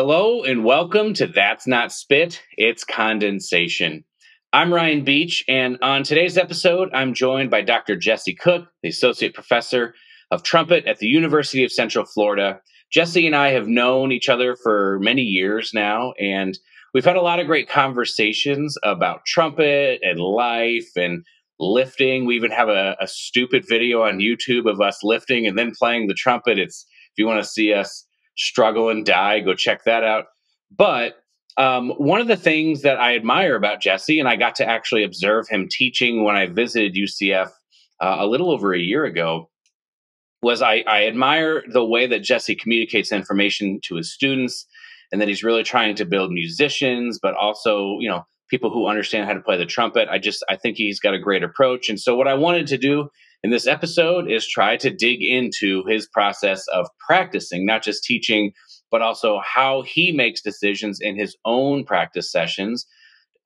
Hello and welcome to That's Not Spit, It's Condensation. I'm Ryan Beach, and on today's episode, I'm joined by Dr. Jesse Cook, the Associate Professor of Trumpet at the University of Central Florida. Jesse and I have known each other for many years now, and we've had a lot of great conversations about trumpet and life and lifting. We even have a stupid video on YouTube of us lifting and then playing the trumpet. If you want to see us struggle and die, go check that out. But one of the things that I admire about Jesse, and I got to actually observe him teaching when I visited UCF a little over a year ago, was I admire the way that Jesse communicates information to his students, and that he's really trying to build musicians, but also, people who understand how to play the trumpet. I think he's got a great approach. And so what I wanted to do in this episode is try to dig into his process of practicing, not just teaching, but also how he makes decisions in his own practice sessions,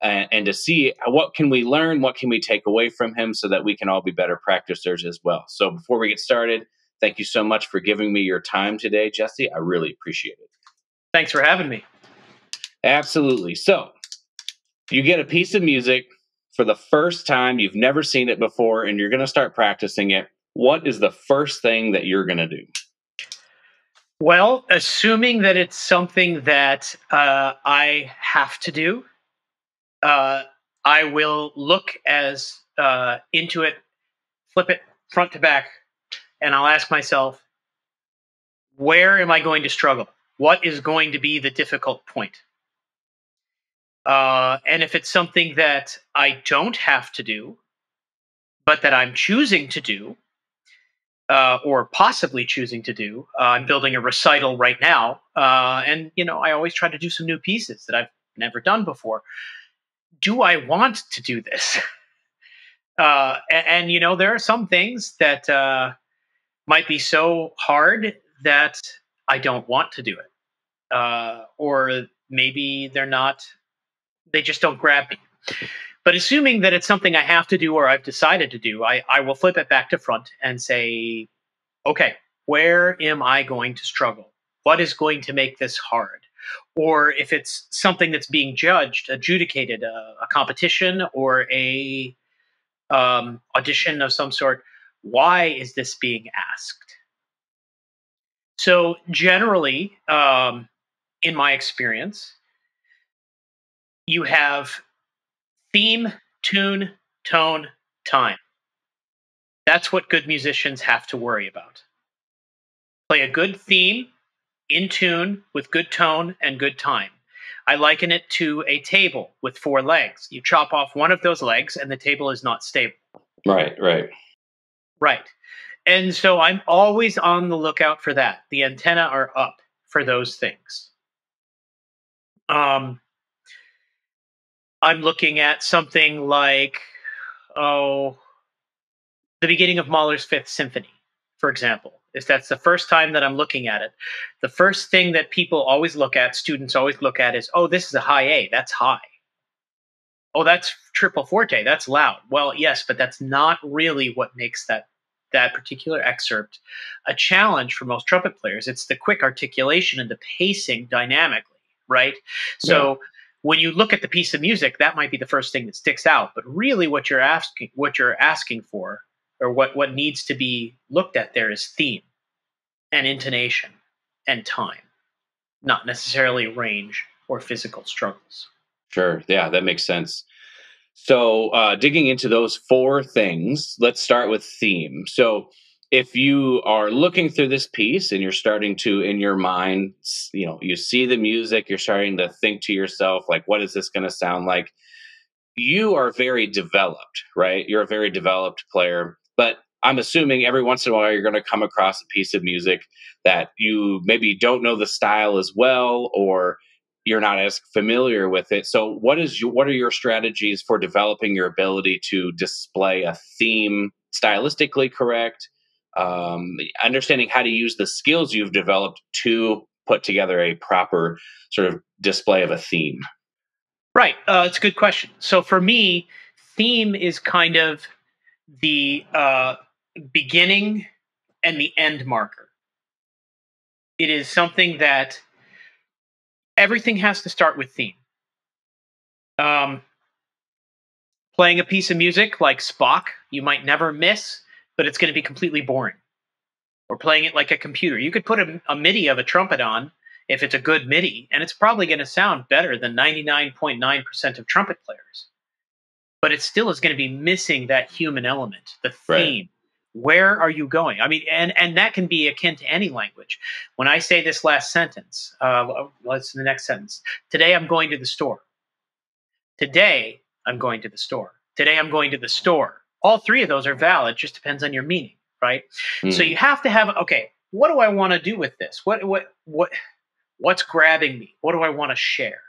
and to see what can we learn, what can we take away from him so that we can all be better practicers as well. So before we get started, thank you so much for giving me your time today, Jesse. I really appreciate it. Thanks for having me. Absolutely. So you get a piece of music for the first time, you've never seen it before, and you're going to start practicing it. What is the first thing that you're going to do? Well, assuming that it's something that I have to do, I will look into it, flip it front to back, and I'll ask myself, where am I going to struggle? What is going to be the difficult point? And if it's something that I don't have to do, but that I'm choosing to do, or possibly choosing to do, I'm building a recital right now. And I always try to do some new pieces that I've never done before. Do I want to do this? And there are some things that might be so hard that I don't want to do it. Or maybe they just don't grab me. But assuming that it's something I have to do or I've decided to do, I will flip it back to front and say, okay, where am I going to struggle? What is going to make this hard? Or if it's something that's being adjudicated, a competition or a audition of some sort, why is this being asked? So generally, in my experience, you have theme, tune, tone, time. That's what good musicians have to worry about. Play a good theme, in tune, with good tone and good time. I liken it to a table with 4 legs. You chop off one of those legs and the table is not stable. Right. Right. And so I'm always on the lookout for that. The antenna are up for those things. I'm looking at something like, the beginning of Mahler's Fifth Symphony, for example. If that's the first time that I'm looking at it, the first thing that students always look at is, this is a high A, that's high. Oh, that's triple forte, that's loud. Well, yes, but that's not really what makes that particular excerpt a challenge for most trumpet players. It's the quick articulation and the pacing dynamically, right? So when you look at the piece of music, that might be the first thing that sticks out. But really what you're asking for, or what needs to be looked at there, is theme and intonation and time, not necessarily range or physical struggles. Sure. Yeah, that makes sense. So digging into those 4 things, let's start with theme. So if you are looking through this piece and you're starting to, in your mind, you see the music, you're starting to think to yourself, like, what is this going to sound like? You are very developed, right? You're a very developed player, but I'm assuming every once in a while you're going to come across a piece of music that you maybe don't know the style as well, or you're not as familiar with it. So what are your strategies for developing your ability to display a theme stylistically correct? Understanding how to use the skills you've developed to put together a proper sort of display of a theme. Right. It's a good question. So for me, theme is kind of the beginning and the end marker. It is something that everything has to start with theme. Um, Playing a piece of music like Spock, you might never miss, but it's going to be completely boring. Or playing it like a computer. You could put a MIDI of a trumpet on, if it's a good MIDI, and it's probably going to sound better than 99.9% of trumpet players. But it still is going to be missing that human element, the theme. Right. Where are you going? I mean, and that can be akin to any language. When I say this last sentence, what's the next sentence? Today I'm going to the store. Today I'm going to the store. Today I'm going to the store. All three of those are valid, just depends on your meaning, right? So you have to have, okay, what do I want to do with this? What's grabbing me? What do I want to share?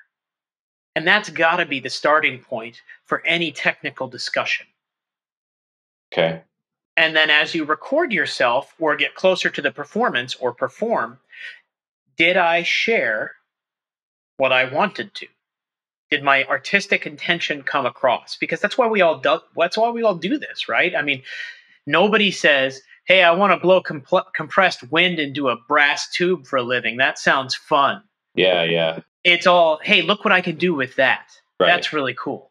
And that's got to be the starting point for any technical discussion. Okay. And then as you record yourself or get closer to the performance or perform, did I share what I wanted to? Did my artistic intention come across? Because that's why we all do this, right? I mean, nobody says, hey, I want to blow compressed wind into a brass tube for a living. That sounds fun. Yeah, yeah. It's all, hey, look what I can do with that. Right. That's really cool.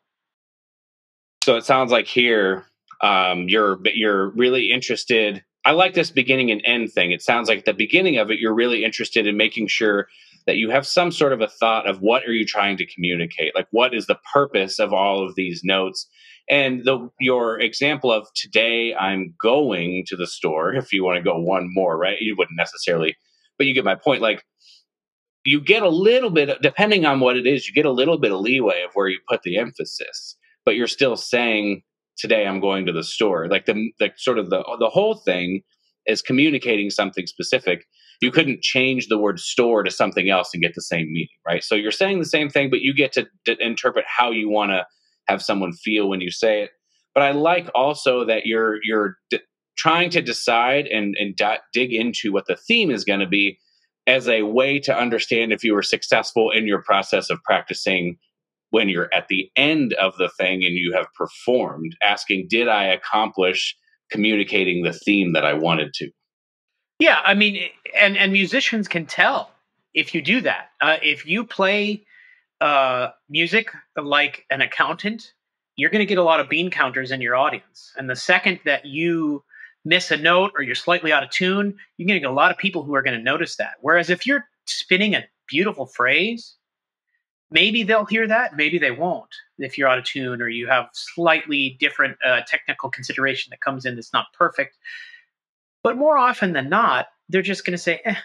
So it sounds like here you're really interested. I like this beginning and end thing. It sounds like at the beginning of it, you're really interested in making sure that you have some sort of a thought of what are you trying to communicate? Like, what is the purpose of all of these notes? And your example of today I'm going to the store, if you want to go one more, right? You wouldn't necessarily, but you get my point. Like, you get a little bit, depending on what it is, you get a little bit of leeway of where you put the emphasis, but you're still saying, today I'm going to the store. Like the sort of the whole thing is communicating something specific. You couldn't change the word store to something else and get the same meaning, right? So you're saying the same thing, but you get to interpret how you want to have someone feel when you say it. But I like also that you're trying to decide and dig into what the theme is going to be as a way to understand if you were successful in your process of practicing when you're at the end of the thing and you have performed, asking, did I accomplish communicating the theme that I wanted to? Yeah, I mean, and musicians can tell if you do that. If you play music like an accountant, you're going to get a lot of bean counters in your audience. And the second that you miss a note or you're slightly out of tune, you're going to get a lot of people who are going to notice that. Whereas if you're spinning a beautiful phrase, maybe they'll hear that, maybe they won't. If you're out of tune or you have slightly different technical consideration that comes in that's not perfect. But more often than not, they're just going to say, eh,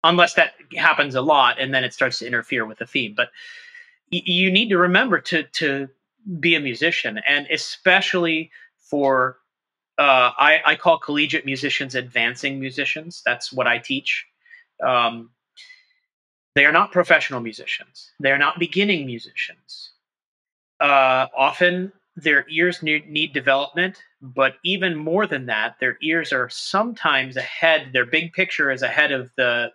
unless that happens a lot and then it starts to interfere with the theme. But you need to remember to be a musician, and especially for, I call collegiate musicians advancing musicians. That's what I teach. They are not professional musicians. They are not beginning musicians. Often their ears need development, but even more than that, their ears are sometimes ahead. Their big picture is ahead of the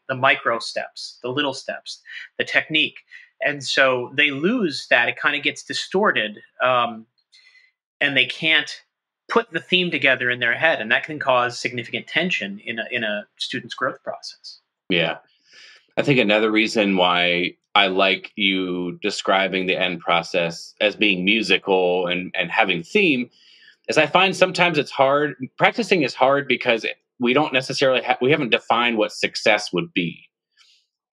micro steps, the little steps, the technique, and so they lose that. It kind of gets distorted, and they can't put the theme together in their head, and that can cause significant tension in a student's growth process. Yeah. I think another reason why I like you describing the end process as being musical and having theme is I find sometimes it's hard. Practicing is hard because we don't necessarily we haven't defined what success would be.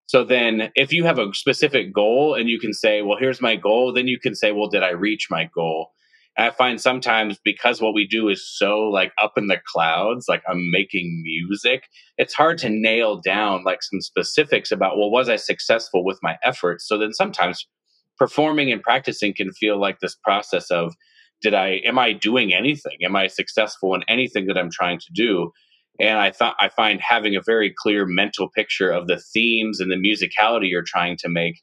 So then if you have a specific goal and you can say, well, here's my goal, then you can say, well, did I reach my goal? And I find sometimes because what we do is so like up in the clouds, like I'm making music, it's hard to nail down like some specifics about, well, was I successful with my efforts? So then sometimes performing and practicing can feel like this process of, am I doing anything? Am I successful in anything that I'm trying to do? And I find having a very clear mental picture of the themes and the musicality you're trying to make,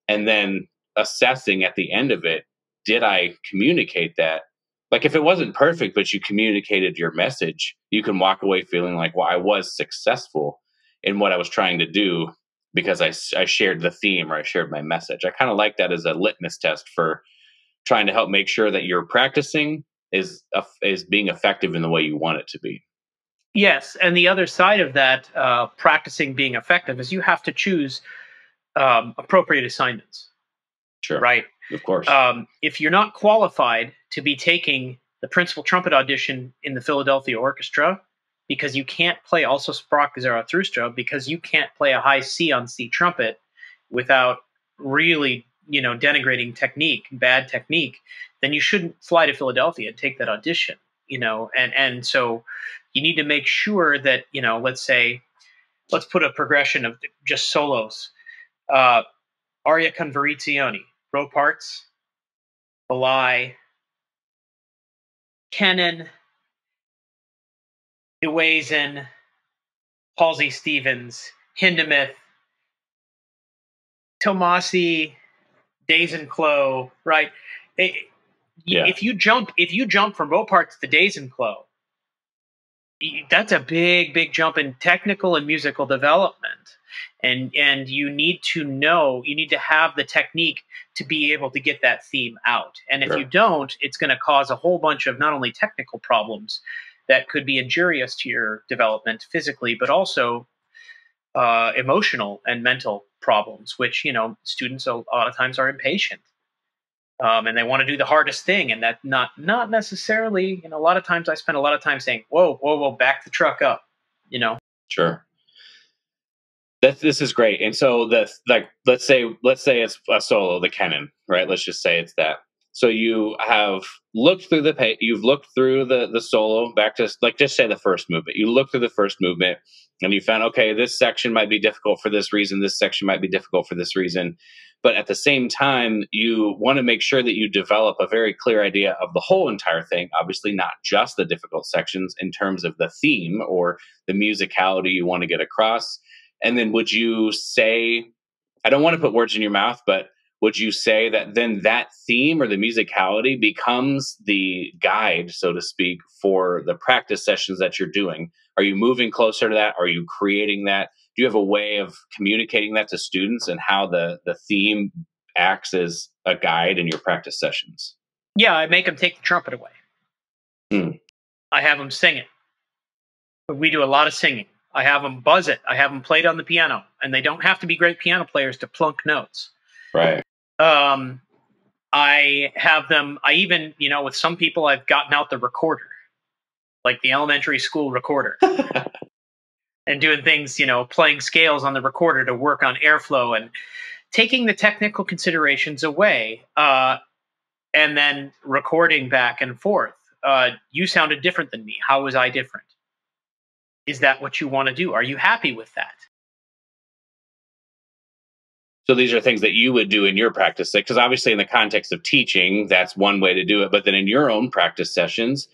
and then assessing at the end of it, did I communicate that? Like if it wasn't perfect, but you communicated your message, you can walk away feeling like, well, I was successful in what I was trying to do because I shared the theme or I shared my message. I kind of like that as a litmus test for trying to help make sure that your practicing is being effective in the way you want it to be. Yes, and the other side of that, practicing being effective, is you have to choose appropriate assignments. Sure. Right. Of course. If you're not qualified to be taking the principal trumpet audition in the Philadelphia Orchestra, because you can't play also Sprach Zarathustra, because you can't play a high C on C trumpet without really, denigrating technique, bad technique, then you shouldn't fly to Philadelphia and take that audition, and so you need to make sure that, let's put a progression of just solos. Aria con variazioni, row parts, Belai, Kennan, Ewazen, Halsey Stevens, Hindemith, Tomasi, Days and Clo, right? If you jump from row parts to Days and Clo, that's a big jump in technical and musical development. And you need to have the technique to be able to get that theme out. And if you don't, it's going to cause a whole bunch of not only technical problems that could be injurious to your development physically, but also emotional and mental problems, which, students a lot of times are impatient. And they want to do the hardest thing, and that not necessarily. A lot of times I spend a lot of time saying, "Whoa, back the truck up," Sure. This is great. And so let's say it's a solo, the Kennan, right? Let's just say it's that. So you have looked through you've looked through the solo back to just say the first movement. You look through the first movement and you found, okay, this section might be difficult for this reason. This section might be difficult for this reason. But at the same time, you want to make sure that you develop a very clear idea of the whole entire thing, obviously not just the difficult sections in terms of the theme or the musicality you want to get across. And then would you say, I don't want to put words in your mouth, but would you say that then that theme or the musicality becomes the guide, so to speak, for the practice sessions that you're doing? Are you moving closer to that? Are you creating that? Do you have a way of communicating that to students and how the theme acts as a guide in your practice sessions? Yeah, I make them take the trumpet away. I have them sing it. But we do a lot of singing. I have them buzz it. I have them play it on the piano. And they don't have to be great piano players to plunk notes. Right. I have them, I even, with some people, I've gotten out the recorder, like the elementary school recorder. And doing things, playing scales on the recorder to work on airflow and taking the technical considerations away, and then recording back and forth. You sounded different than me. How was I different? Is that what you want to do? Are you happy with that? So these are things that you would do in your practice, because obviously in the context of teaching, that's one way to do it. But then in your own practice sessions,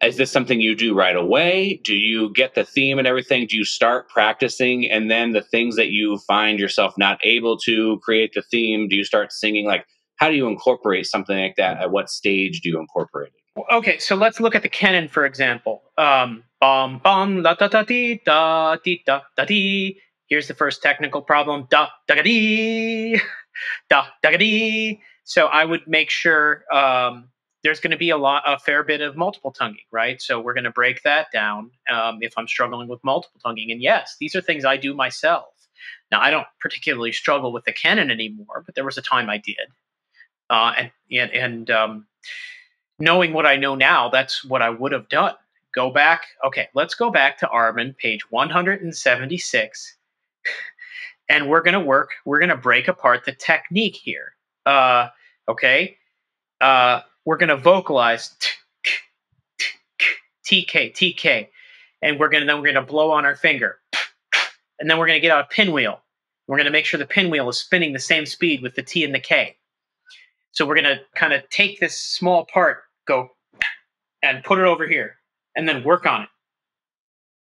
is this something you do right away? Do you get the theme and everything? Do you start practicing, and then the things that you find yourself not able to create the theme, do you start singing? Like, how do you incorporate something like that? At what stage do you incorporate it? Okay, so let's look at the Kennan, for example. Bum bum la da da dee da dee da da dee. Here's the first technical problem. Da da ga dee da da ga dee. So I would make sure there's going to be a fair bit of multiple tonguing, right? So we're going to break that down if I'm struggling with multiple tonguing. And yes, these are things I do myself. Now, I don't particularly struggle with the Kennan anymore, but there was a time I did. And knowing what I know now, that's what I would have done. Go back. Okay, let's go back to Armin, page 176. And we're going to break apart the technique here. Okay. We're going to vocalize TK, TK. And we're going to blow on our finger. And then we're going to get out a pinwheel. We're going to make sure the pinwheel is spinning the same speed with the T and the K. So we're going to kind of take this small part, go and put it over here, and then work on it.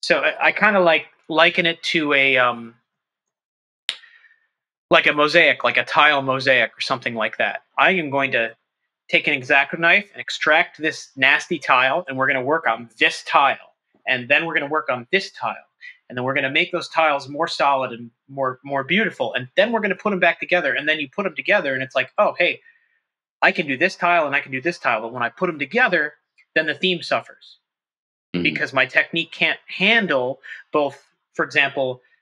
So I kind of liken it to like a mosaic, like a tile mosaic or something like that. I am going to take an X-Acto knife and extract this nasty tile, and we're going to work on this tile. And then we're going to work on this tile. And then we're going to make those tiles more solid and more beautiful. And then we're going to put them back together. And then you put them together, and it's like, oh, hey, I can do this tile and I can do this tile. But when I put them together, then the theme suffers. Because my technique can't handle both, for example,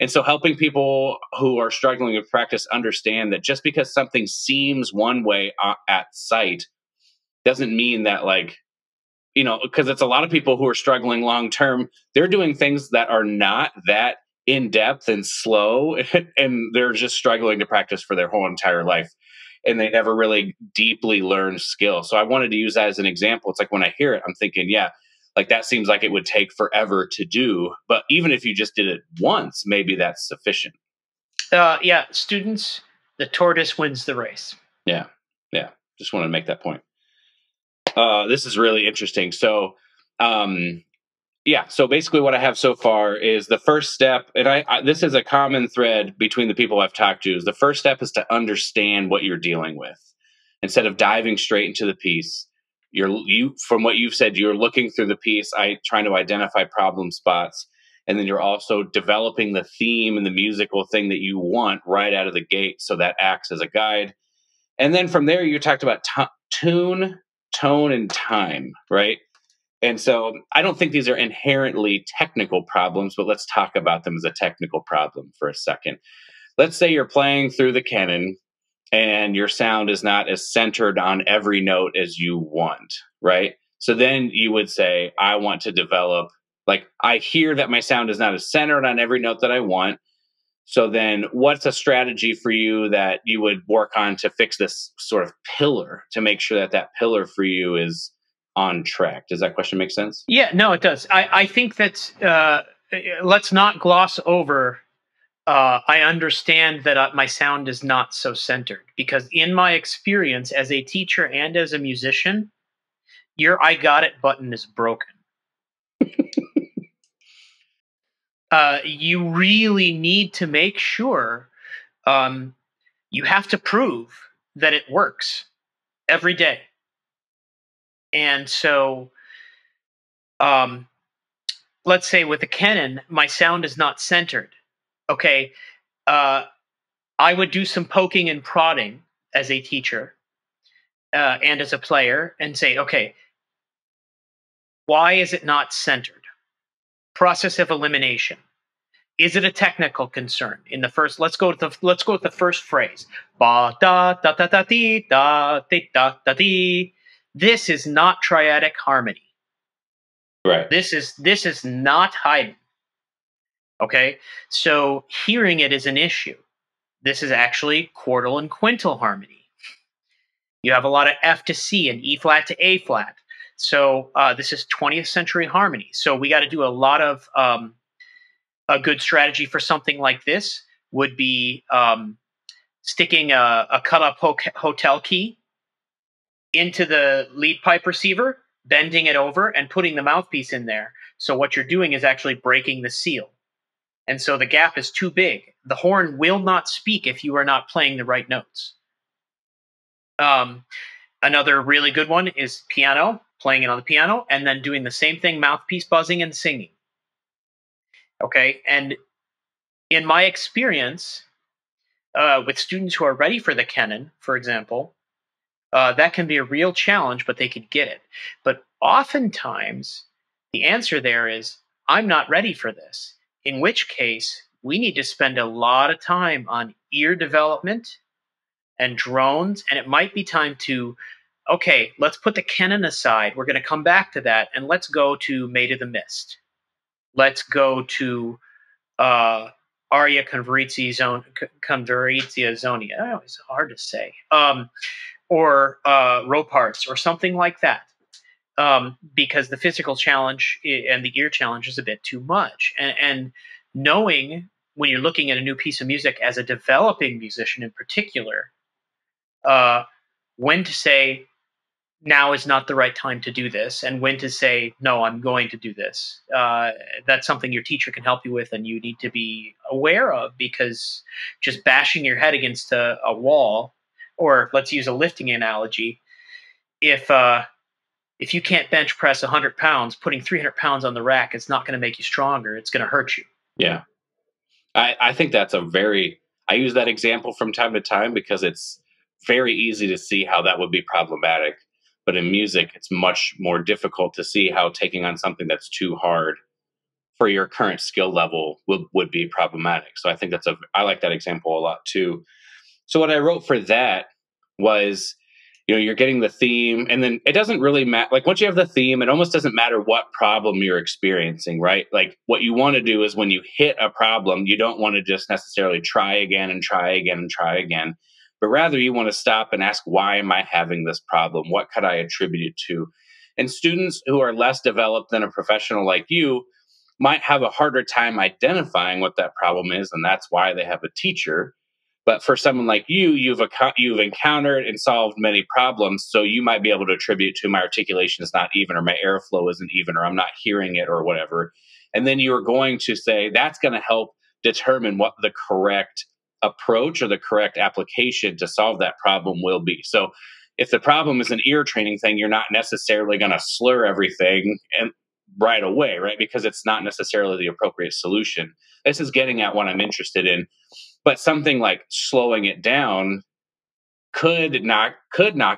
And so helping people who are struggling with practice understand that just because something seems one way at sight doesn't mean that, like, because it's a lot of people who are struggling long term, they're doing things that are not that in depth and slow, and they're just struggling to practice for their whole entire life. And they never really deeply learn skill. So I wanted to use that as an example. It's like when I hear it, I'm thinking, yeah, like that seems like it would take forever to do. But even if you just did it once, maybe that's sufficient. Yeah, students, the tortoise wins the race. Yeah. Yeah. Just want to make that point. This is really interesting. So, yeah. So basically, what I have so far is the first step, and this is a common thread between the people I've talked to. Is the first step is to understand what you're dealing with, instead of diving straight into the piece. From what you've said, you're looking through the piece, trying to identify problem spots, and then you're also developing the theme and the musical thing that you want right out of the gate, so that acts as a guide. And then from there, you talked about tune, tone, and time, right? And so I don't think these are inherently technical problems, but let's talk about them as a technical problem for a second. Let's say you're playing through the canon and your sound is not as centered on every note as you want, right? So then you would say, I want to develop, like, I hear that my sound is not as centered on every note that I want. So then what's a strategy for you that you would work on to fix this sort of pillar, to make sure that that pillar for you is on track? Does that question make sense? Yeah, no, it does. I think that let's not gloss over. I understand that my sound is not so centered, because in my experience as a teacher and as a musician, your "I got it" button is broken. You really need to make sure, you have to prove that it works every day. And so, um, let's say with the canon, my sound is not centered. Okay, uh, I would do some poking and prodding as a teacher and as a player, and say, okay, why is it not centered? Process of elimination. Is it a technical concern? In the first, let's go with the first phrase. Ba da da da da dee da dee da da dee. This is not triadic harmony. Right. This is not Haydn. Okay, so hearing it is an issue. This is actually quartal and quintal harmony. You have a lot of F to C and E flat to A flat. So this is 20th century harmony. So we got to do a lot of a good strategy for something like this would be sticking a cut-up hotel key into the lead pipe receiver, bending it over, and putting the mouthpiece in there. So what you're doing is actually breaking the seal. And so the gap is too big. The horn will not speak if you are not playing the right notes. Another really good one is piano, playing it on the piano, and then doing the same thing, mouthpiece buzzing and singing. Okay, and in my experience, with students who are ready for the canon, for example, that can be a real challenge, but they could get it. But oftentimes, the answer there is, I'm not ready for this. In which case, we need to spend a lot of time on ear development and drones, and it might be time to, okay, let's put the canon aside. We're going to come back to that, and let's go to Maid of the Mist. Let's go to Aria Converizia Zonia. Oh, it's hard to say. Or rope hearts or something like that. Because the physical challenge and the ear challenge is a bit too much. And knowing when you're looking at a new piece of music as a developing musician in particular, when to say, now is not the right time to do this, and when to say, no, I'm going to do this. That's something your teacher can help you with, and you need to be aware of, because just bashing your head against a wall, or let's use a lifting analogy, if you can't bench press 100 pounds, putting 300 pounds on the rack is not going to make you stronger. It's going to hurt you. Yeah. I think that's I use that example from time to time because it's very easy to see how that would be problematic. But in music, it's much more difficult to see how taking on something that's too hard for your current skill level would be problematic. So I think I like that example a lot too. So what I wrote for that was, you're getting the theme, and then it doesn't really matter. Like once you have the theme, it almost doesn't matter what problem you're experiencing, right? Like what you want to do is when you hit a problem, you don't want to just necessarily try again and try again and try again, but rather you want to stop and ask, why am I having this problem? What could I attribute it to? And students who are less developed than a professional like you might have a harder time identifying what that problem is, and that's why they have a teacher. But for someone like you, you've encountered and solved many problems, so you might be able to attribute to my articulation is not even, or my airflow isn't even, or I'm not hearing it, or whatever. And then you're going to say that's going to help determine what the correct approach or the correct application to solve that problem will be. So if the problem is an ear training thing, you're not necessarily going to slur everything and right away, right? Because it's not necessarily the appropriate solution. This is getting at what I'm interested in. But something like slowing it down could knock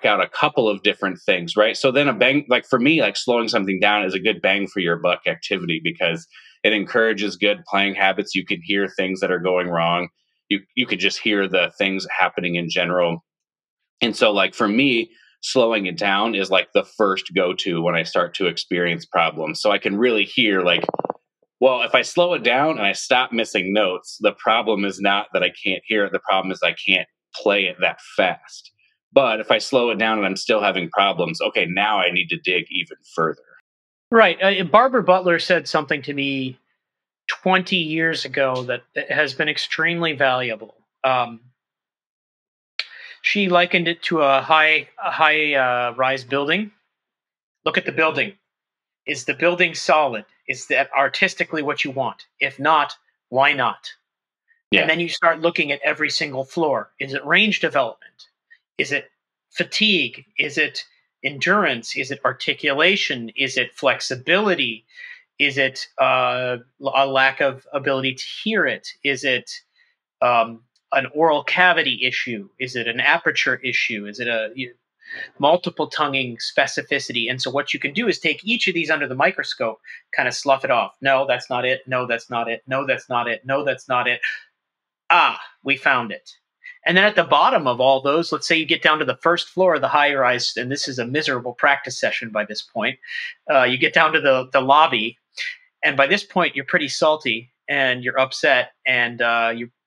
out a couple of different things, right? So then like for me, like slowing something down is a good bang for your buck activity because it encourages good playing habits. You can hear things that are going wrong. You could just hear the things happening in general. And so like for me, slowing it down is like the first go-to when I start to experience problems. So I can really hear like, well, if I slow it down and I stop missing notes, the problem is not that I can't hear it. The problem is I can't play it that fast. But if I slow it down and I'm still having problems, okay, now I need to dig even further. Right. Barbara Butler said something to me 20 years ago that has been extremely valuable. She likened it to a high rise building. Look at the building. Is the building solid? Is that artistically what you want? If not, why not? Yeah. And then you start looking at every single floor. Is it range development? Is it fatigue? Is it endurance? Is it articulation? Is it flexibility? Is it a lack of ability to hear it? Is it an oral cavity issue? Is it an aperture issue? Is it a multiple tonguing specificity? And so what you can do is take each of these under the microscope, kind of slough it off. No, that's not it. No, that's not it. No, that's not it. No, that's not it. Ah, we found it. And then at the bottom of all those, let's say you get down to the first floor of the high rise, and this is a miserable practice session by this point. You get down to the lobby, and by this point you're pretty salty and you're upset, and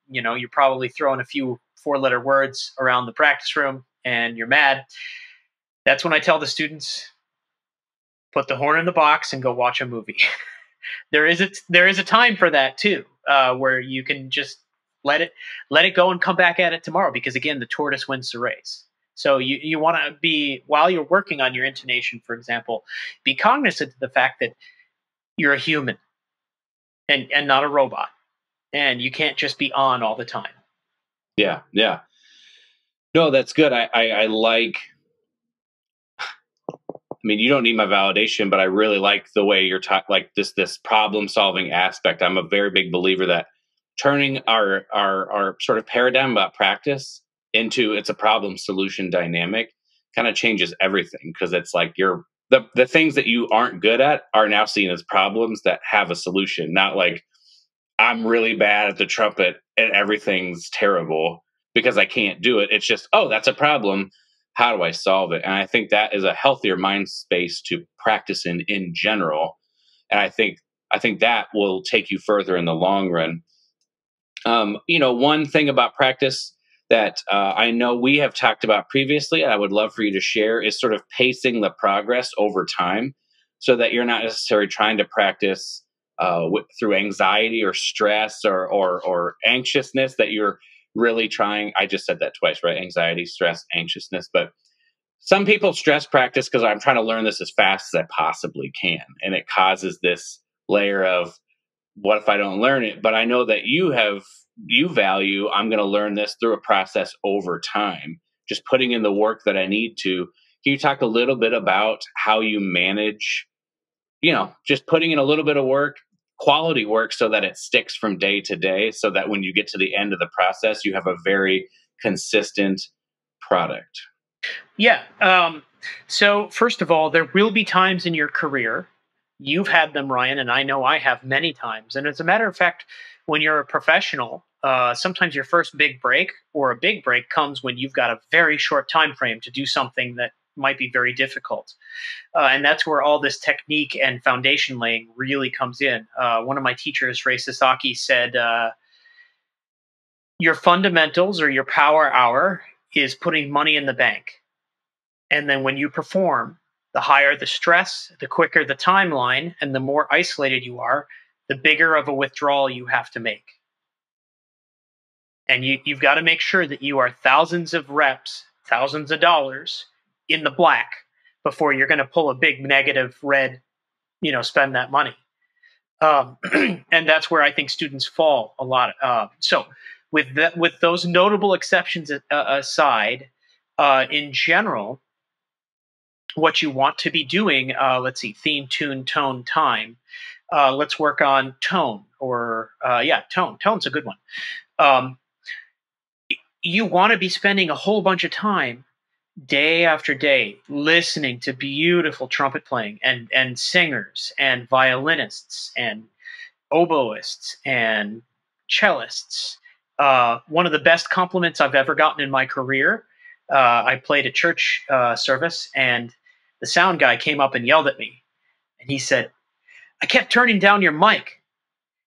you're probably throwing a few four-letter words around the practice room, and you're mad. That's when I tell the students, put the horn in the box and go watch a movie. There is a time for that too, where you can just let it go and come back at it tomorrow, because again, the tortoise wins the race. So you want to be, while you're working on your intonation, for example, be cognizant of the fact that you're a human and not a robot, and you can't just be on all the time. Yeah. No, that's good. I like, I mean, you don't need my validation, but I really like the way you're talking, like this problem solving aspect. I'm a very big believer that turning our sort of paradigm about practice into it's a problem solution dynamic kind of changes everything, because it's like the things that you aren't good at are now seen as problems that have a solution, not like I'm really bad at the trumpet and everything's terrible because I can't do it. It's just, oh, that's a problem. How do I solve it? And I think that is a healthier mind space to practice in general. And I think that will take you further in the long run. One thing about practice that I know we have talked about previously, and I would love for you to share, is sort of pacing the progress over time so that you're not necessarily trying to practice through anxiety or stress or anxiousness, that you're really trying. I just said that twice, right? Anxiety, stress, anxiousness. But some people stress practice because I'm trying to learn this as fast as I possibly can. And it causes this layer of, what if I don't learn it? But I know that you value, I'm going to learn this through a process over time, just putting in the work that I need to. Can you talk a little bit about how you manage, just putting in a little bit of work, quality work, so that it sticks from day to day, so that when you get to the end of the process, you have a very consistent product? Yeah. So first of all, there will be times in your career You've had them, Ryan, and I know I have many times. And as a matter of fact, when you're a professional, sometimes your first big break or a big break comes when you've got a very short time frame to do something that might be very difficult. And that's where all this technique and foundation laying really comes in. One of my teachers, Ray Sasaki, said, your fundamentals or your power hour is putting money in the bank. And then when you perform, the higher the stress, the quicker the timeline, and the more isolated you are, the bigger of a withdrawal you have to make. And you've got to make sure that you are thousands of reps, thousands of dollars in the black before you're going to pull a big negative red, spend that money. And that's where I think students fall a lot. So with those notable exceptions aside, in general, what you want to be doing, let's see, theme, tune, tone, time. Let's work on tone, or tone. Tone's a good one. You want to be spending a whole bunch of time, day after day, listening to beautiful trumpet playing and singers and violinists and oboists and cellists. One of the best compliments I've ever gotten in my career, I played a church service, and the sound guy came up and yelled at me. And he said, I kept turning down your mic.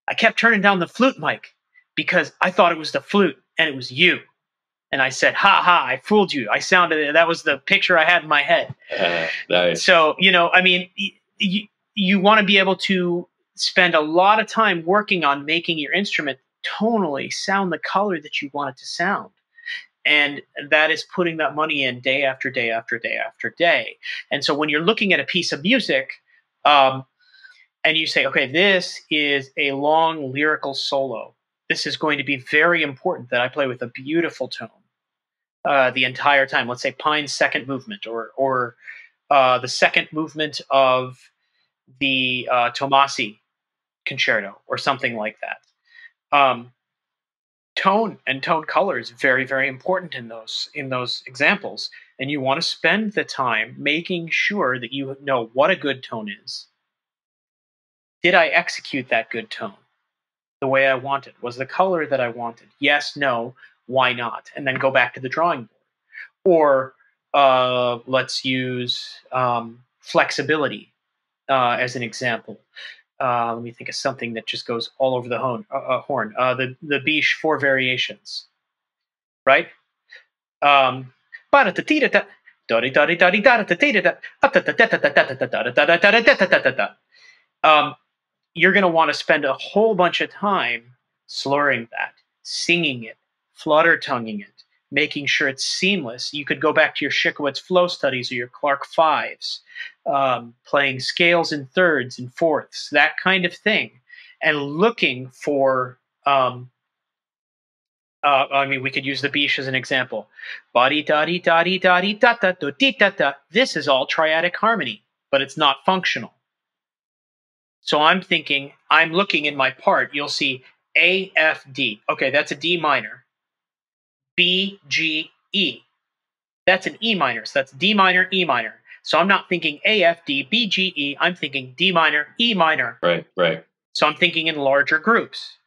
I kept turning down the flute mic because I thought it was the flute and it was you. And I said, ha ha, I fooled you. That was the picture I had in my head. Nice. So, you want to be able to spend a lot of time working on making your instrument tonally sound the color that you want it to sound. And that is putting that money in day after day after day after day. And so when you're looking at a piece of music, and you say, okay, this is a long lyrical solo. This is going to be very important that I play with a beautiful tone the entire time. Let's say Pine's second movement, or the second movement of the Tomasi concerto, or something like that. Tone and tone color is very, very important in those examples, and you want to spend the time making sure that you know what a good tone is. Did I execute that good tone the way I wanted? Was the color that I wanted? Yes, no, why not? And then go back to the drawing board. Or let's use flexibility as an example. Let me think of something that just goes all over the horn. The Biche four variations, right? You're going to want to spend a whole bunch of time slurring that, singing it, flutter-tonguing it, making sure it's seamless. You could go back to your Schikowitz flow studies or your Clark fives, playing scales in thirds and fourths, that kind of thing, and looking for. We could use the Biche as an example. This is all triadic harmony, but it's not functional. So I'm looking in my part. You'll see A, F, D. Okay, that's a D minor. B, G, E. That's an E minor. So that's D minor, E minor. So I'm not thinking A, F, D, B, G, E. I'm thinking D minor, E minor. Right. So I'm thinking in larger groups.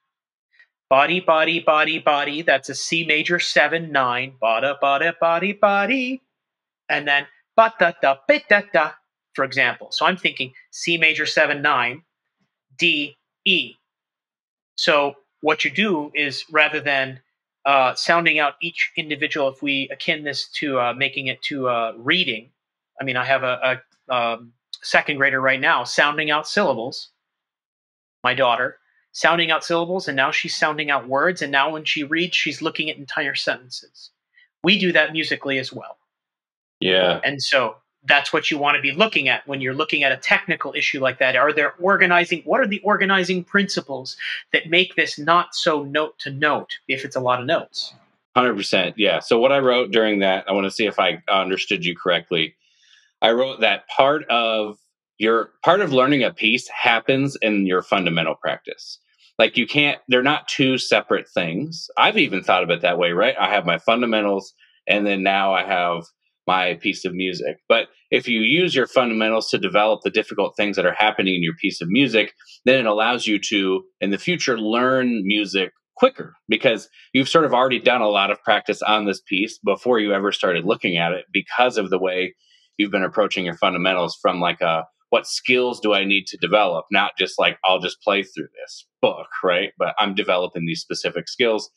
Body, body, body, body. That's a C major 7, 9. Bada, bada, body, body. And then ba da da ba da da, for example. So I'm thinking C major 7, 9, D, E. So what you do is, rather than sounding out each individual, if we akin this to making it to reading, I have a second grader right now sounding out syllables, my daughter, sounding out syllables, and now she's sounding out words, and now when she reads, she's looking at entire sentences. We do that musically as well. Yeah. And so that's what you want to be looking at when you're looking at a technical issue like that. What are the organizing principles that make this not so note to note if it's a lot of notes? 100%. Yeah. So what I wrote during that, I want to see if I understood you correctly. I wrote that part of learning a piece happens in your fundamental practice. Like they're not two separate things. I've even thought of it that way, right? I have my fundamentals, and then now I have my piece of music. But if you use your fundamentals to develop the difficult things that are happening in your piece of music, then it allows you to, in the future, learn music quicker because you've sort of already done a lot of practice on this piece before you ever started looking at it because of the way you've been approaching your fundamentals from like a what skills do I need to develop, not just like I'll just play through this book, right? But I'm developing these specific skills.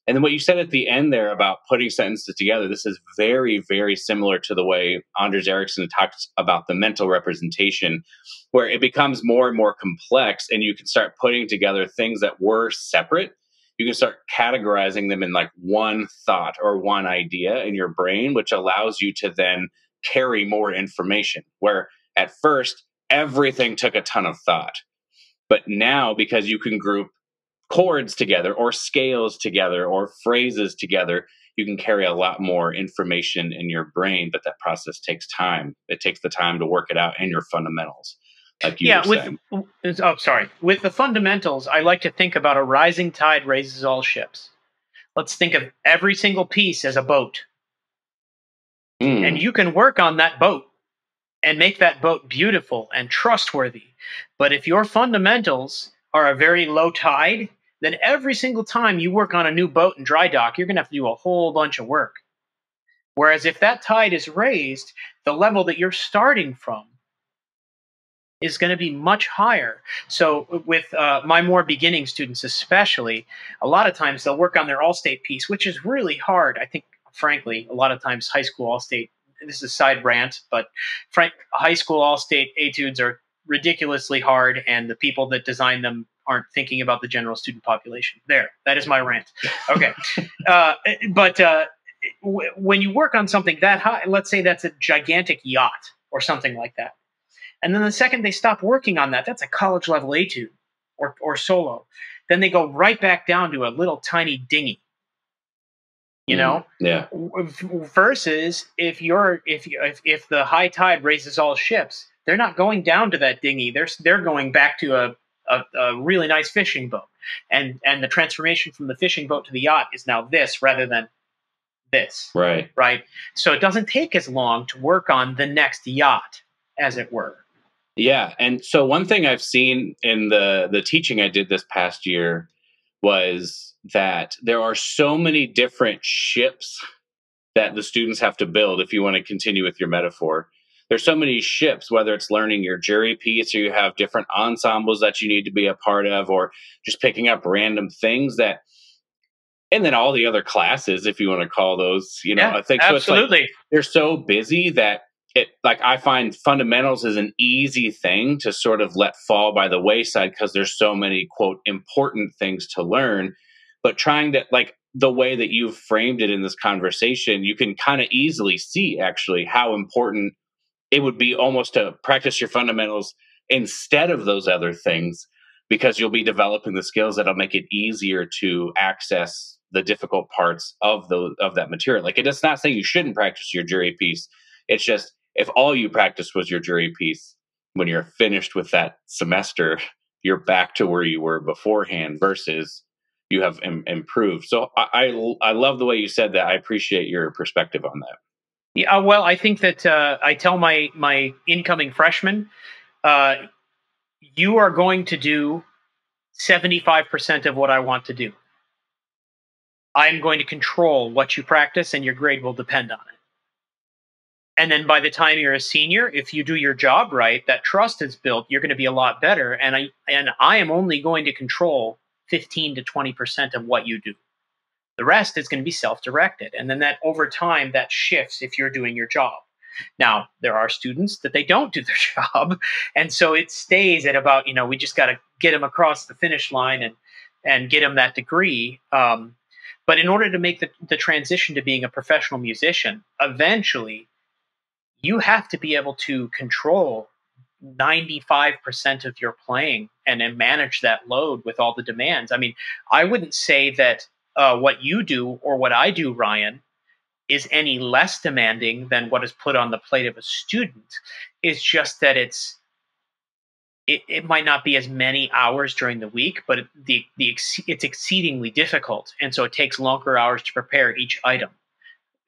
And then what you said at the end there about putting sentences together, this is very, very similar to the way Anders Ericsson talks about the mental representation, where it becomes more and more complex and you can start putting together things that were separate. You can start categorizing them in like one thought or one idea in your brain, which allows you to then carry more information, where at first everything took a ton of thought. But now, because you can group chords together or scales together or phrases together, you can carry a lot more information in your brain, but that process takes time. It takes the time to work it out in your fundamentals, like you were saying. With the fundamentals, I like to think about a rising tide raises all ships. Let's think of every single piece as a boat. And you can work on that boat and make that boat beautiful and trustworthy. But if your fundamentals are a very low tide, then every single time you work on a new boat in dry dock, you're going to have to do a whole bunch of work. Whereas if that tide is raised, the level that you're starting from is going to be much higher. So with my more beginning students especially, a lot of times they'll work on their all-state piece, which is really hard. I think, frankly, a lot of times high school all-state, this is a side rant, but high school all-state etudes are ridiculously hard, and the people that design them aren't thinking about the general student population. There, that is my rant. Okay. When you work on something that high, let's say that's a gigantic yacht or something like that, and then the second they stop working on that, that's a college level etude or solo, then they go right back down to a little tiny dinghy. You know, yeah. Versus if the high tide raises all ships, they're not going down to that dinghy. They're going back to a really nice fishing boat, and the transformation from the fishing boat to the yacht is now this rather than this. Right. So it doesn't take as long to work on the next yacht, as it were. Yeah, and so one thing I've seen in the teaching I did this past year was that there are so many different ships that the students have to build if you want to continue with your metaphor. There's so many ships, whether it's learning your jury piece or you have different ensembles that you need to be a part of, or just picking up random things that, and then all the other classes, if you want to call those, I think absolutely. So it's like they're so busy that I find fundamentals is an easy thing to sort of let fall by the wayside because there's so many, quote, important things to learn. But trying to, like, the way that you've framed it in this conversation, you can kind of easily see actually how important it would be almost to practice your fundamentals instead of those other things, because you'll be developing the skills that'll make it easier to access the difficult parts of that material. Like, it's not saying you shouldn't practice your jury piece. It's just, if all you practice was your jury piece, when you're finished with that semester, you're back to where you were beforehand versus you have improved. So I love the way you said that. I appreciate your perspective on that. Yeah, well, I think that I tell my incoming freshmen, you are going to do 75% of what I want to do. I'm going to control what you practice, and your grade will depend on it. And then by the time you're a senior, if you do your job right, that trust is built, you're going to be a lot better. And I am only going to control 15 to 20% of what you do. The rest is going to be self-directed. And then that over time, that shifts if you're doing your job. Now, there are students that they don't do their job. And so it stays at about, we just got to get them across the finish line and get them that degree. But in order to make the transition to being a professional musician, eventually, you have to be able to control 95% of your playing and then manage that load with all the demands. I mean, I wouldn't say that what you do or what I do, Ryan, is any less demanding than what is put on the plate of a student. It's just that it might not be as many hours during the week, but it's exceedingly difficult. And so it takes longer hours to prepare each item.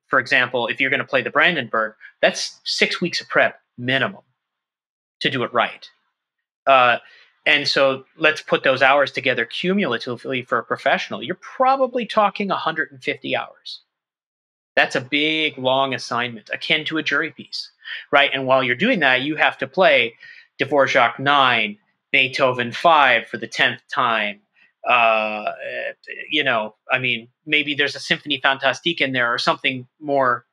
for example, if you're going to play the Brandenburg, that's 6 weeks of prep minimum to do it right. And so let's put those hours together cumulatively for a professional. You're probably talking 150 hours. That's a big, long assignment, akin to a jury piece, right? And while you're doing that, you have to play Dvorak 9, Beethoven 5 for the 10th time. I mean, maybe there's a Symphonie Fantastique in there or something more,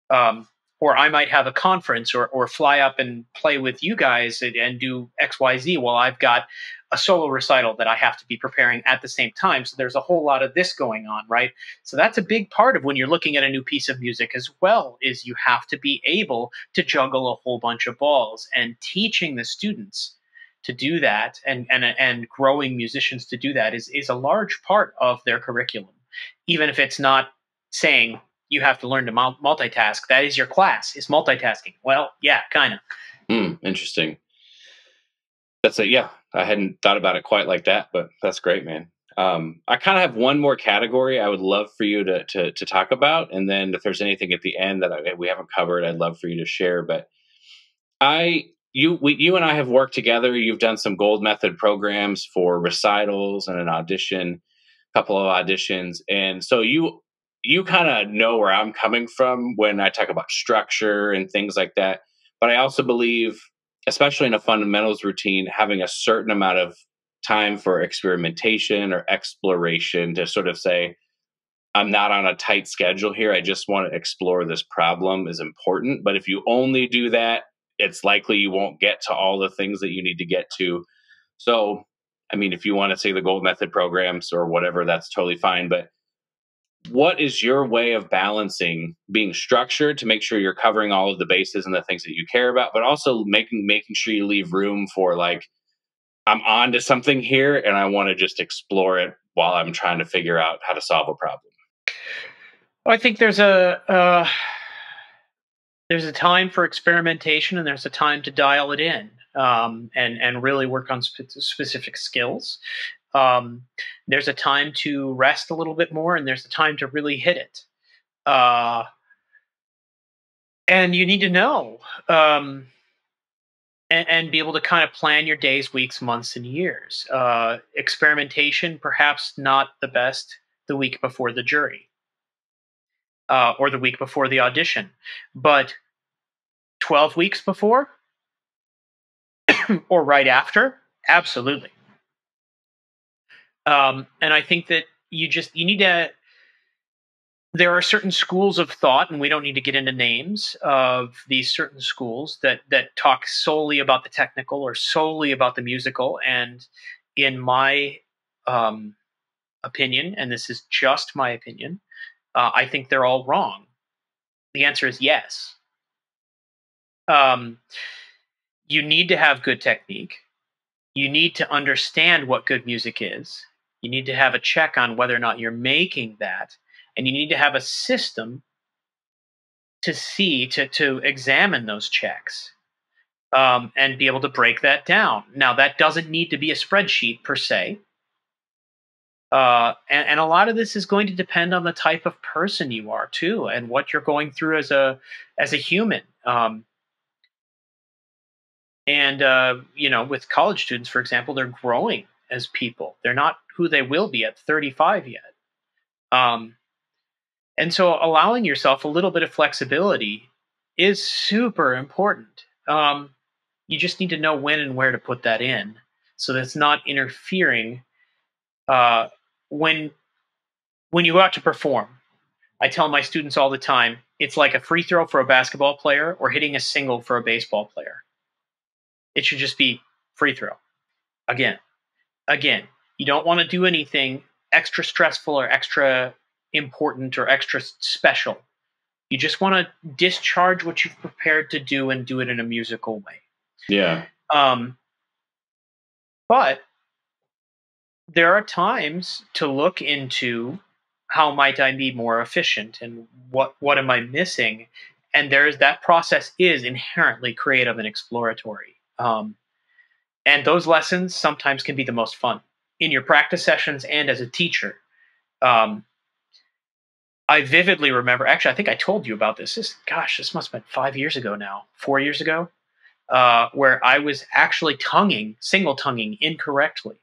or I might have a conference or fly up and play with you guys and do XYZ while I've got a solo recital that I have to be preparing at the same time. So there's a whole lot of this going on, right? So that's a big part of when you're looking at a new piece of music as well, is you have to be able to juggle a whole bunch of balls, and teaching the students to do that and growing musicians to do that is a large part of their curriculum, even if it's not saying you have to learn to multitask. That is your class, is multitasking. Well, yeah, kind of. Interesting. Yeah, I hadn't thought about it quite like that, but that's great, man. I kind of have one more category I would love for you to talk about, and then if there's anything at the end that we haven't covered, I'd love for you to share. But you and I have worked together. You've done some gold method programs for recitals and a couple of auditions, and so you kind of know where I'm coming from when I talk about structure and things like that. But I also believe, especially in a fundamentals routine, having a certain amount of time for experimentation or exploration to sort of say, I'm not on a tight schedule here, I just want to explore this problem, is important. But if you only do that, it's likely you won't get to all the things that you need to get to. So, I mean, if you want to say the gold method programs or whatever, that's totally fine. But what is your way of balancing being structured to make sure you're covering all of the bases and the things that you care about, but also making sure you leave room for, like, I'm on to something here and I want to just explore it while I'm trying to figure out how to solve a problem? I think there's a time for experimentation, and there's a time to dial it in, and really work on specific skills. There's a time to rest a little bit more, and there's a time to really hit it. And you need to know, and be able to kind of plan your days, weeks, months, and years. Experimentation, perhaps not the best the week before the jury, or the week before the audition, but 12 weeks before or right after, absolutely. And I think that you need to. There are certain schools of thought, and we don't need to get into names of these certain schools that talk solely about the technical or solely about the musical. And in my opinion, and this is just my opinion, I think they're all wrong. The answer is yes. You need to have good technique. You need to understand what good music is. You need to have a check on whether or not you're making that. And you need to have a system to to examine those checks, and be able to break that down. Now, that doesn't need to be a spreadsheet per se. And a lot of this is going to depend on the type of person you are too, and what you're going through as a human. With college students, for example, they're growing as people. They're not who they will be at 35 yet. And so allowing yourself a little bit of flexibility is super important. You just need to know when and where to put that in, so that it's not interfering. When you go out to perform, I tell my students all the time, it's like a free throw for a basketball player or hitting a single for a baseball player. It should just be free throw. Again, you don't want to do anything extra stressful or extra important or extra special. You just want to discharge what you've prepared to do and do it in a musical way. Yeah. But there are times to look into, how might I be more efficient, and what am I missing? And that process is inherently creative and exploratory. And those lessons sometimes can be the most fun in your practice sessions and as a teacher. I vividly remember. Actually, I think I told you about this. This must have been 5 years ago now, 4 years ago, where I was actually single tonguing incorrectly.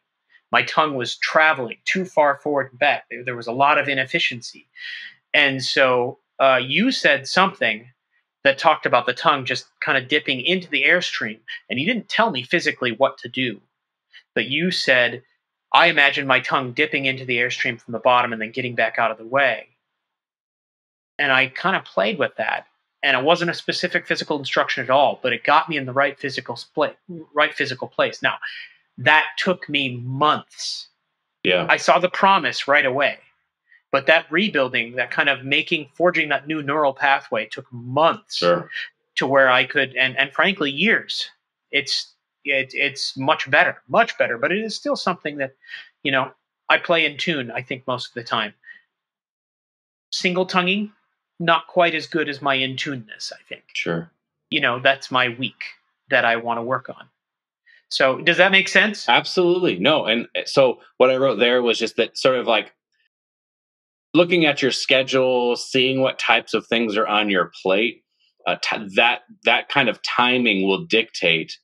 My tongue was traveling too far forward and back. There was a lot of inefficiency. And so you said something that talked about the tongue just kind of dipping into the airstream. And you didn't tell me physically what to do, but you said, I imagine my tongue dipping into the airstream from the bottom and then getting back out of the way. And I kind of played with that. And it wasn't a specific physical instruction at all, but it got me in the right physical place. Now, that took me months. Yeah. I saw the promise right away. But that rebuilding, that kind of forging that new neural pathway took months to where I could, and frankly, years. It's much better, but it is still something that, I play in tune, I think, most of the time. Single tonguing, not quite as good as my in-tuneness, I think. Sure. That's my weak that I want to work on. So does that make sense? Absolutely. No. And so what I wrote there was just that sort of like looking at your schedule, seeing what types of things are on your plate, that kind of timing will dictate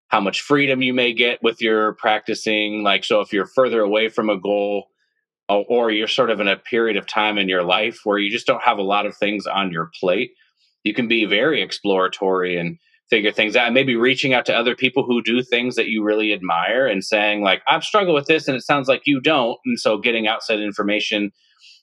how much freedom you may get with your practicing. Like, so if you're further away from a goal, or you're sort of in a period of time in your life where you just don't have a lot of things on your plate, you can be very exploratory and figure things out, and maybe reaching out to other people who do things that you really admire and saying like, I've struggled with this and it sounds like you don't. And so getting outside information.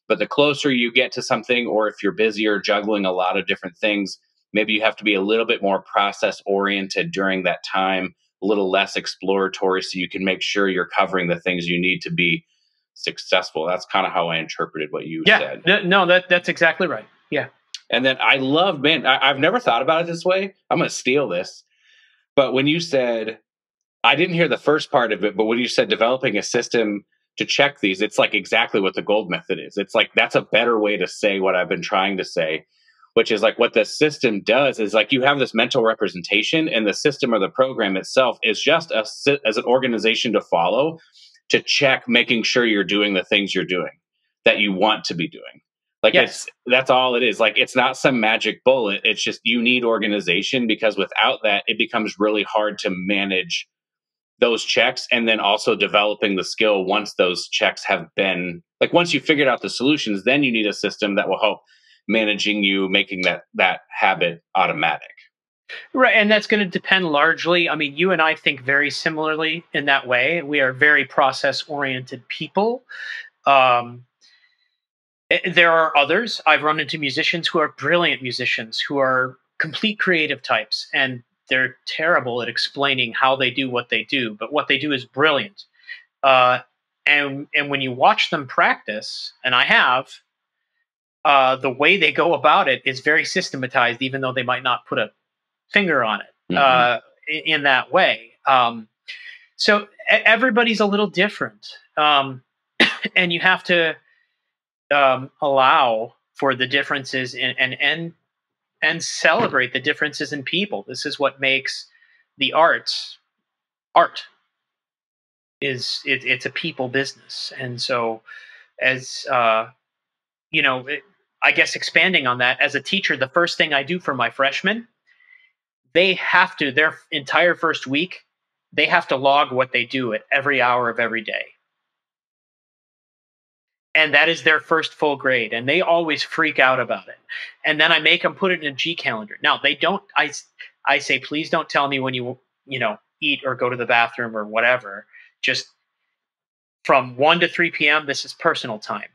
But the closer you get to something, or if you're busy or juggling a lot of different things, maybe you have to be a little bit more process oriented during that time, a little less exploratory, so you can make sure you're covering the things you need to be successful. That's kind of how I interpreted what you said. No, that's exactly right. Yeah. And then I love, man, I've never thought about it this way. I'm going to steal this. But when you said, I didn't hear the first part of it, but when you said developing a system to check these, it's like exactly what the gold method is. It's like, that's a better way to say what I've been trying to say, which is like what the system does is like you have this mental representation, and the system or the program itself is just as an organization to follow, to check making sure you're doing the things you're doing that you want to be doing. Like, yes. That's all it is. Like, it's not some magic bullet. It's just, you need organization, because without that, it becomes really hard to manage those checks. And then also developing the skill once those checks have been, like, once you figured out the solutions, then you need a system that will help managing you, making that habit automatic. Right. And that's going to depend largely. I mean, you and I think very similarly in that way. We are very process oriented people. There are others. I've run into musicians who are brilliant musicians, who are complete creative types, and they're terrible at explaining how they do what they do, but what they do is brilliant. And when you watch them practice, and I have, the way they go about it is very systematized, even though they might not put a finger on it in that way. So everybody's a little different, and you have to allow for the differences and celebrate the differences in people. This is what makes the arts art. It's a people business, and so as I guess expanding on that, as a teacher, the first thing I do for my freshmen, they have to, their entire first week, they have to log what they do at every hour of every day. And that is their first full grade. And they always freak out about it. And then I make them put it in a G calendar. Now, they don't, I say, please don't tell me when you eat or go to the bathroom or whatever. Just from 1 to 3 p.m., this is personal time.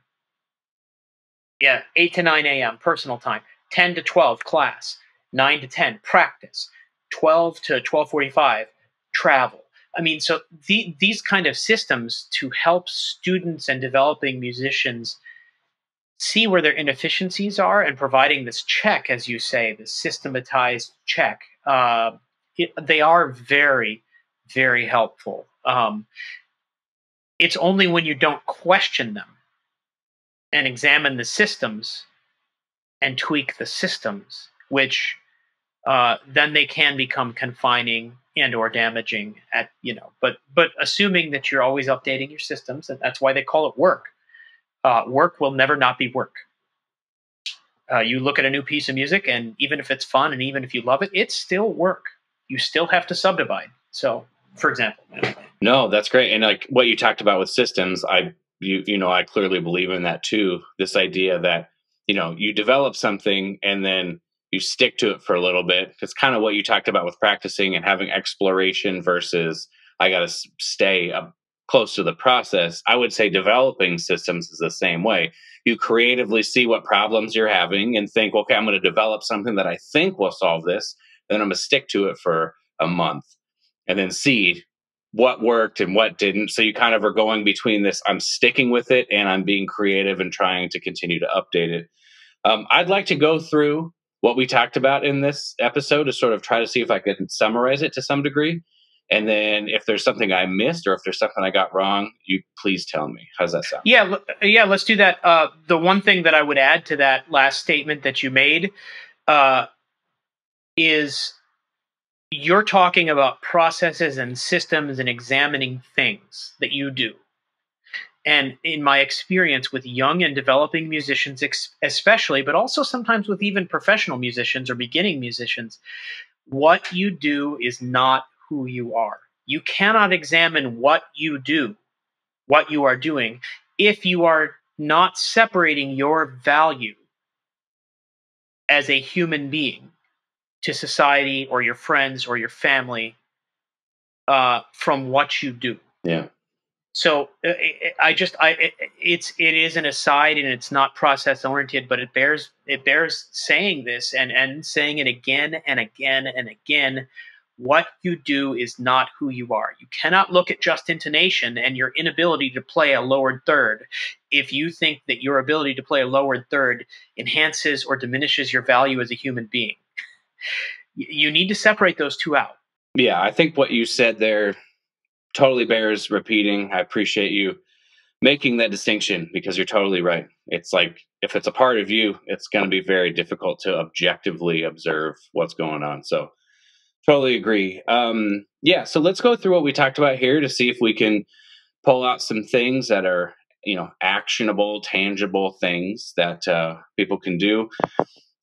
Yeah, 8 to 9 a.m., personal time. 10 to 12, class. 9 to 10, practice. 12 to 12:45, travel. I mean, so these kind of systems to help students and developing musicians see where their inefficiencies are, and providing this check, as you say, this systematized check, they are very, very helpful. It's only when you don't question them and examine the systems and tweak the systems, which then they can become confining and or damaging but assuming that you're always updating your systems, and that's why they call it work. Work will never not be work. You look at a new piece of music, and even if it's fun and even if you love it, it's still work. You still have to subdivide. So, for example, No, that's great. And like what you talked about with systems, I clearly believe in that too. This idea that, you develop something and then you stick to it for a little bit. It's kind of what you talked about with practicing and having exploration versus I got to stay up close to the process. I would say developing systems is the same way. You creatively see what problems you're having and think, okay, I'm going to develop something that I think will solve this. Then I'm going to stick to it for a month and then see what worked and what didn't. So you kind of are going between this, I'm sticking with it and I'm being creative and trying to continue to update it. I'd like to go through what we talked about in this episode to sort of try to see if I can summarize it to some degree. And then if there's something I missed or if there's something I got wrong, you please tell me. How's that sound? Yeah, let's do that. The one thing that I would add to that last statement that you made is you're talking about processes and systems and examining things that you do. And in my experience with young and developing musicians, especially, but also sometimes with even professional musicians or beginning musicians, what you do is not who you are. You cannot examine what you do, what you are doing, if you are not separating your value as a human being to society or your friends or your family from what you do. Yeah. So it is an aside and it's not process oriented, but it bears saying this and saying it again and again and again. What you do is not who you are. You cannot look at just intonation and your inability to play a lowered third if you think that your ability to play a lowered third enhances or diminishes your value as a human being. You need to separate those two out. Yeah, I think what you said there totally bears repeating. I appreciate you making that distinction because you're totally right. It's like if it's a part of you, it's going to be very difficult to objectively observe what's going on. So totally agree. Yeah, so let's go through what we talked about here to see if we can pull out some things that are, actionable, tangible things that people can do.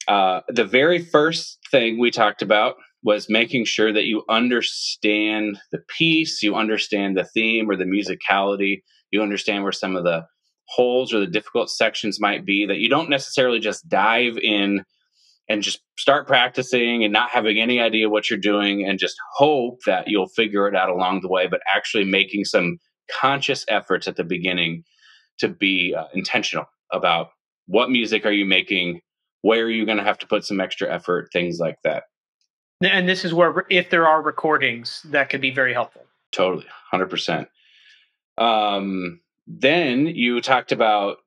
The very first thing we talked about was making sure that you understand the piece, you understand the theme or the musicality, you understand where some of the holes or the difficult sections might be, that you don't necessarily just dive in and just start practicing and not having any idea what you're doing and just hope that you'll figure it out along the way, but actually making some conscious efforts at the beginning to be intentional about what music are you making, where are you going to have to put some extra effort, things like that. And this is where, if there are recordings, that could be very helpful. Totally, 100%. Then you talked about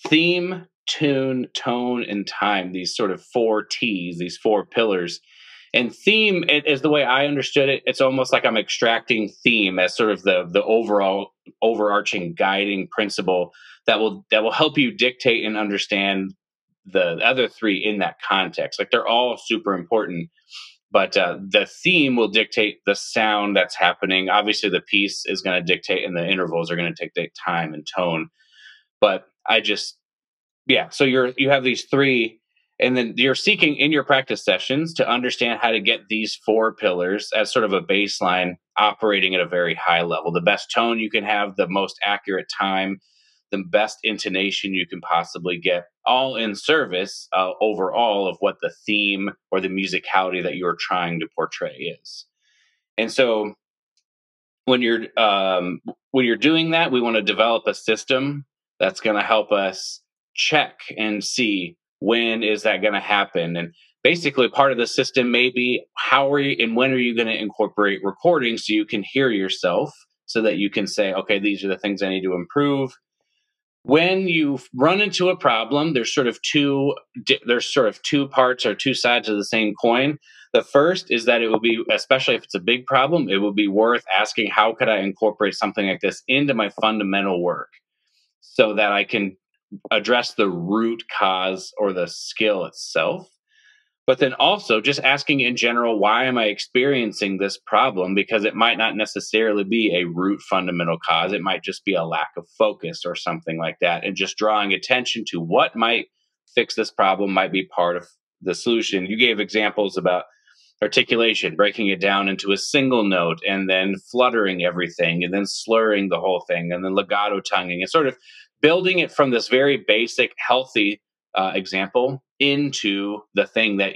theme, tune, tone, and time, these sort of 4 T's, these 4 pillars. And theme is the way I understood it. It's almost like I'm extracting theme as sort of the overall overarching guiding principle that will help you dictate and understand the other 3 in that context. Like they're all super important, but the theme will dictate the sound that's happening. Obviously, the piece is going to dictate, and the intervals are going to dictate time and tone. But so you have these 3, and then you're seeking in your practice sessions to understand how to get these 4 pillars as sort of a baseline operating at a very high level. The best tone you can have, the most accurate time, the best intonation you can possibly get, all in service overall of what the theme or the musicality that you're trying to portray is. And so when you're doing that, we want to develop a system that's going to help us check and see when is that going to happen. And basically part of the system may be how are you and when are you going to incorporate recording so you can hear yourself so that you can say, okay, these are the things I need to improve. When you run into a problem, there's sort of two parts or 2 sides of the same coin. The first is that it will be, especially if it's a big problem, it will be worth asking, how could I incorporate something like this into my fundamental work so that I can address the root cause or the skill itself? But then also just asking in general, why am I experiencing this problem? Because it might not necessarily be a root fundamental cause. It might just be a lack of focus or something like that. And just drawing attention to what might fix this problem might be part of the solution. You gave examples about articulation, breaking it down into a single note and then fluttering everything and then slurring the whole thing and then legato tonguing and sort of building it from this very basic, healthy example into the thing that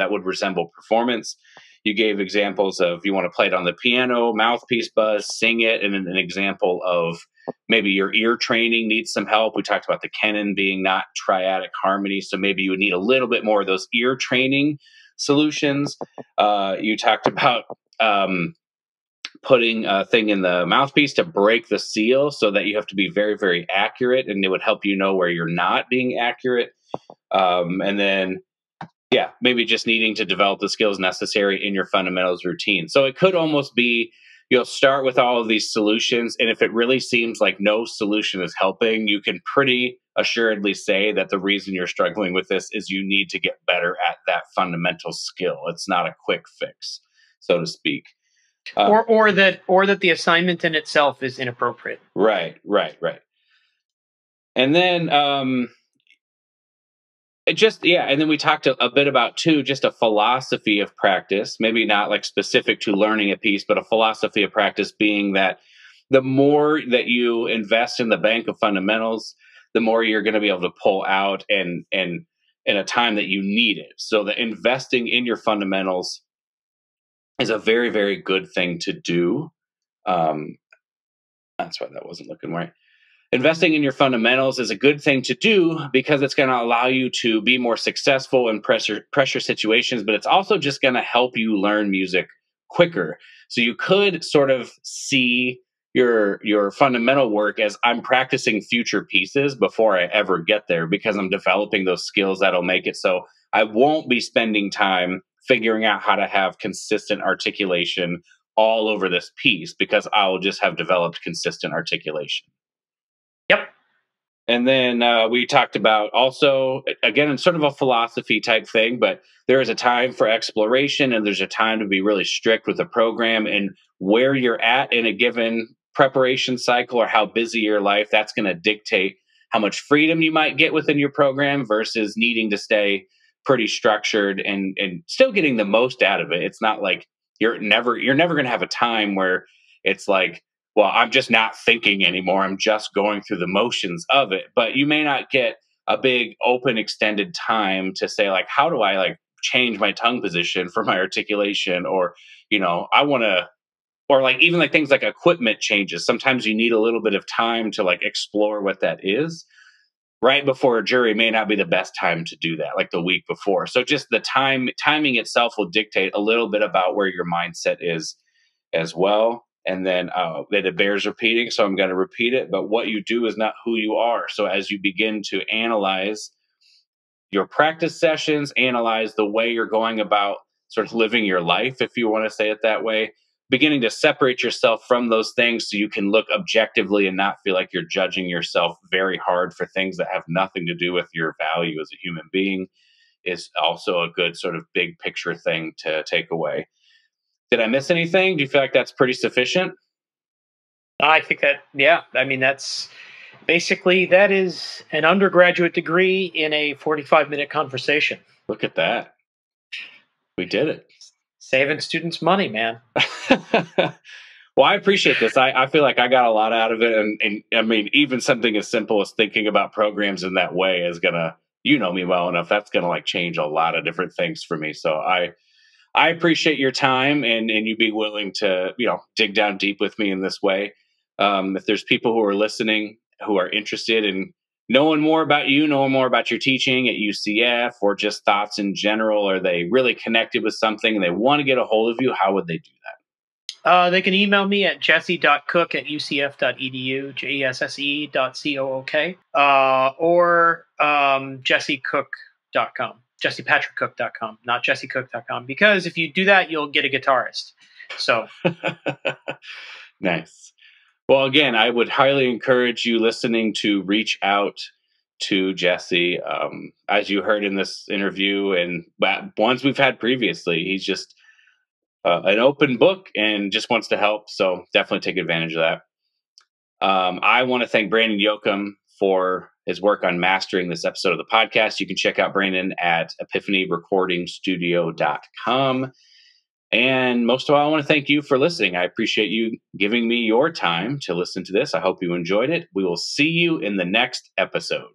would resemble performance. You gave examples of you want to play it on the piano, mouthpiece buzz, sing it, and an example of maybe your ear training needs some help. We talked about the canon being not triadic harmony, so maybe you would need a little bit more of those ear training solutions. You talked about putting a thing in the mouthpiece to break the seal so that you have to be very, very accurate, and it would help you know where you're not being accurate. And then, yeah, maybe just needing to develop the skills necessary in your fundamentals routine. So it could almost be you'll start with all of these solutions, and if it really seems like no solution is helping, you can pretty assuredly say that the reason you're struggling with this is you need to get better at that fundamental skill. It's not a quick fix, so to speak. Or that the assignment in itself is inappropriate. Right. And then and then we talked a bit about too, just a philosophy of practice, maybe not like specific to learning a piece, but a philosophy of practice being that the more that you invest in the bank of fundamentals, the more you're going to be able to pull out and in a time that you need it. So that investing in your fundamentals is a very, very good thing to do. That's why that wasn't looking right. Investing in your fundamentals is a good thing to do because it's going to allow you to be more successful in pressure situations, but it's also just going to help you learn music quicker. So you could sort of see your fundamental work as I'm practicing future pieces before I ever get there because I'm developing those skills that'll make it so I won't be spending time figuring out how to have consistent articulation all over this piece because I'll just have developed consistent articulation. Yep. And then we talked about also, again, sort of a philosophy type thing, but there is a time for exploration and there's a time to be really strict with a program, and where you're at in a given preparation cycle or how busy your life, that's going to dictate how much freedom you might get within your program versus needing to stay pretty structured and still getting the most out of it. It's not like you're never going to have a time where it's like, well, I'm just not thinking anymore. I'm just going through the motions of it. But you may not get a big open extended time to say like, how do I like change my tongue position for my articulation? Or, I want to, or like even like things like equipment changes. Sometimes you need a little bit of time to like explore what that is. Right before a jury may not be the best time to do that, like the week before. So just the timing itself will dictate a little bit about where your mindset is as well. And then it bears repeating, so I'm going to repeat it. But what you do is not who you are. So as you begin to analyze your practice sessions, analyze the way you're going about sort of living your life, if you want to say it that way, beginning to separate yourself from those things so you can look objectively and not feel like you're judging yourself very hard for things that have nothing to do with your value as a human being is also a good sort of big picture thing to take away. Did I miss anything? Do you feel like that's pretty sufficient? I think that, yeah. I mean, that is an undergraduate degree in a 45-minute conversation. Look at that. We did it. Saving students money, man. Well, I appreciate this. I feel like I got a lot out of it. And I mean, even something as simple as thinking about programs in that way is going to, you know me well enough, that's going to like change a lot of different things for me. So I appreciate your time and you being willing to, dig down deep with me in this way. If there's people who are listening who are interested in knowing more about you, knowing more about your teaching at UCF or just thoughts in general, are they really connected with something and they want to get a hold of you, how would they do that? They can email me at jesse.cook@ucf.edu, jesse.cook, or jessecook.com. JessePatrickCook.com, not JesseCook.com, because if you do that, you'll get a guitarist. So nice. Well, again, I would highly encourage you listening to reach out to Jesse. As you heard in this interview and ones we've had previously, he's just an open book and just wants to help. So definitely take advantage of that. I want to thank Brandon Yoakum for his work on mastering this episode of the podcast. You can check out Brandon at epiphanyrecordingstudio.com. And most of all, I want to thank you for listening. I appreciate you giving me your time to listen to this. I hope you enjoyed it. We will see you in the next episode.